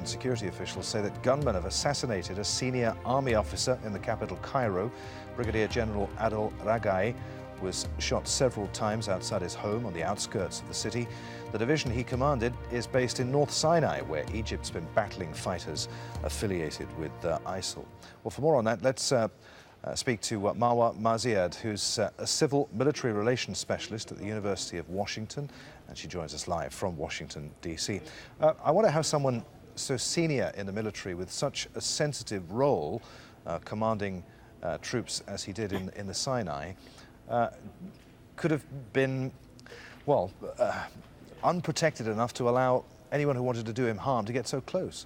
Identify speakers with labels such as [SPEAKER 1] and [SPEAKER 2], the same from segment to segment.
[SPEAKER 1] security officials say that gunmen have assassinated a senior army officer in the capital, Cairo. Brigadier General Adel Ragai was shot several times outside his home on the outskirts of the city. The division he commanded is based in North Sinai, where Egypt's been battling fighters affiliated with ISIL. Well, for more on that, let's speak to Marwa Maziad, who's a civil military relations specialist at the University of Washington, and she joins us live from Washington, D.C. I wonder how someone so senior in the military with such a sensitive role, commanding troops as he did in the Sinai, could have been, well, unprotected enough to allow anyone who wanted to do him harm to get so close.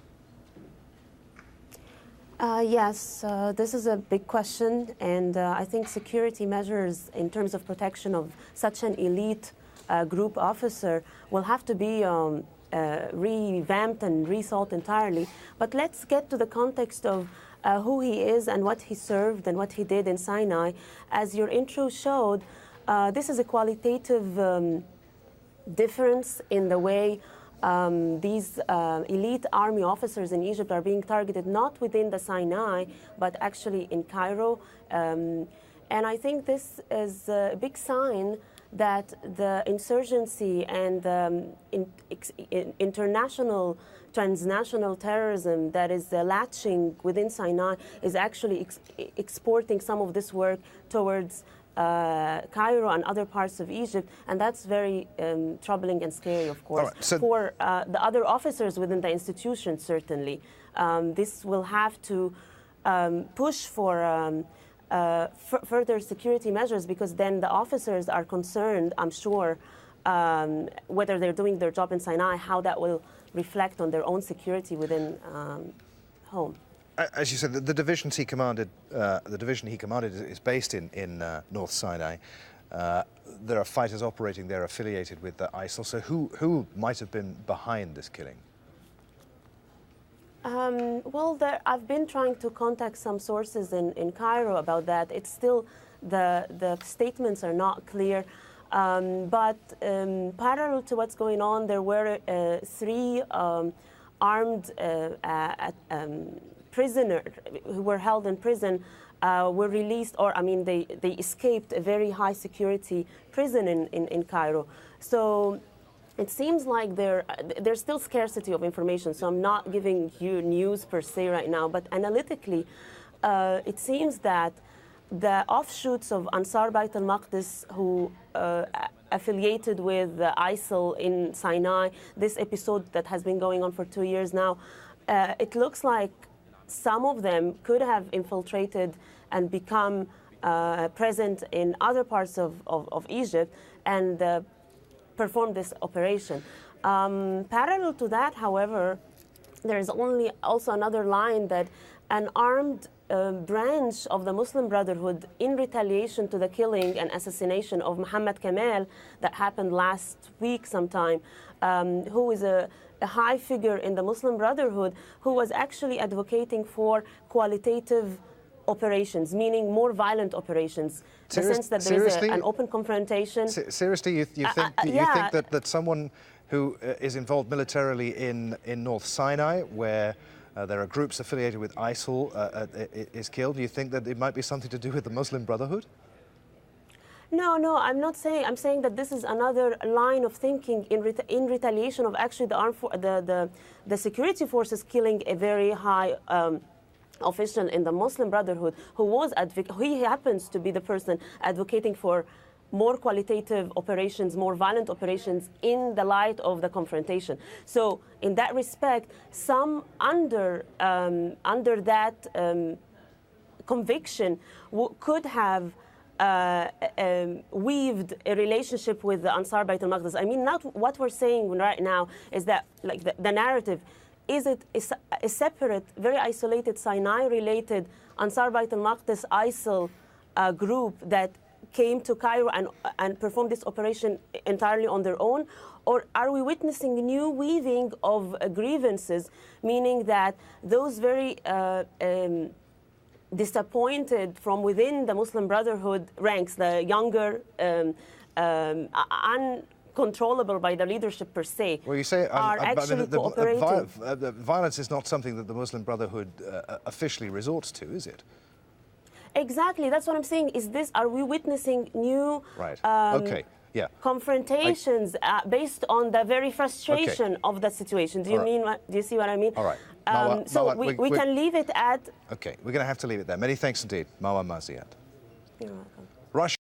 [SPEAKER 2] Yes, this is a big question, and I think security measures in terms of protection of such an elite group officer will have to be revamped and rethought entirely. But let's get to the context of who he is and what he served and what he did in Sinai. As your intro showed, this is a qualitative difference in the way these elite army officers in Egypt are being targeted, not within the Sinai, but actually in Cairo. And I think this is a big sign that the insurgency and international, transnational terrorism that is latching within Sinai is actually exporting some of this work towards Cairo and other parts of Egypt, and that's very troubling and scary, of course. Right, so for the other officers within the institution, certainly. This will have to push for further security measures, because then the officers are concerned, I'm sure, whether they're doing their job in Sinai, how that will reflect on their own security within home.
[SPEAKER 1] As you said, the division he commanded is based in North Sinai. There are fighters operating there affiliated with ISIL. So who might have been behind this killing?
[SPEAKER 2] Well, I've been trying to contact some sources in Cairo about that. It's still, the statements are not clear. But parallel to what's going on, there were 3 armed prisoners who were held in prison, were released, or they escaped a very high security prison in Cairo. So it seems like there's still scarcity of information, so I'm not giving you news per se right now, but analytically, it seems that the offshoots of Ansar Bayt al-Maqdis who affiliated with ISIL in Sinai, this episode that has been going on for 2 years now, it looks like some of them could have infiltrated and become present in other parts of Egypt and performed this operation. Parallel to that, however, there is also another line that an armed branch of the Muslim Brotherhood, in retaliation to the killing and assassination of Muhammad Kamal that happened last week sometime, who is a high figure in the Muslim Brotherhood, who was actually advocating for qualitative operations, meaning more violent operations. The sense that there is an open confrontation.
[SPEAKER 1] Seriously, you think that someone who is involved militarily in North Sinai, where there are groups affiliated with ISIL, is killed? Do you think that it might be something to do with the Muslim Brotherhood?
[SPEAKER 2] No, I'm not saying. I'm saying that this is another line of thinking in retaliation of actually the security forces killing a very high official in the Muslim Brotherhood he happens to be the person advocating for more qualitative operations, more violent operations in the light of the confrontation. So in that respect, some under that conviction could have weaved a relationship with the Ansar Bayt al-Maqdis. I mean, not what we're saying right now is that, like, the narrative, is it a separate, very isolated Sinai-related Ansar Bayt al-Maqdis ISIL group that came to Cairo and performed this operation entirely on their own? Or are we witnessing a new weaving of grievances, meaning that those very disappointed from within the Muslim Brotherhood ranks, the younger, controllable by the leadership per se,
[SPEAKER 1] well, you say,
[SPEAKER 2] are actually cooperating.
[SPEAKER 1] Violence is not something that the Muslim Brotherhood officially resorts to, is it?
[SPEAKER 2] Exactly, that's what I'm saying. Are we witnessing new confrontations based on the very frustration of the situation? Do you see what I mean?
[SPEAKER 1] All right.
[SPEAKER 2] We can leave it at...
[SPEAKER 1] Okay, we're going to have to leave it there. Many thanks indeed, Marwa Maziad.
[SPEAKER 2] You're welcome.
[SPEAKER 1] Russia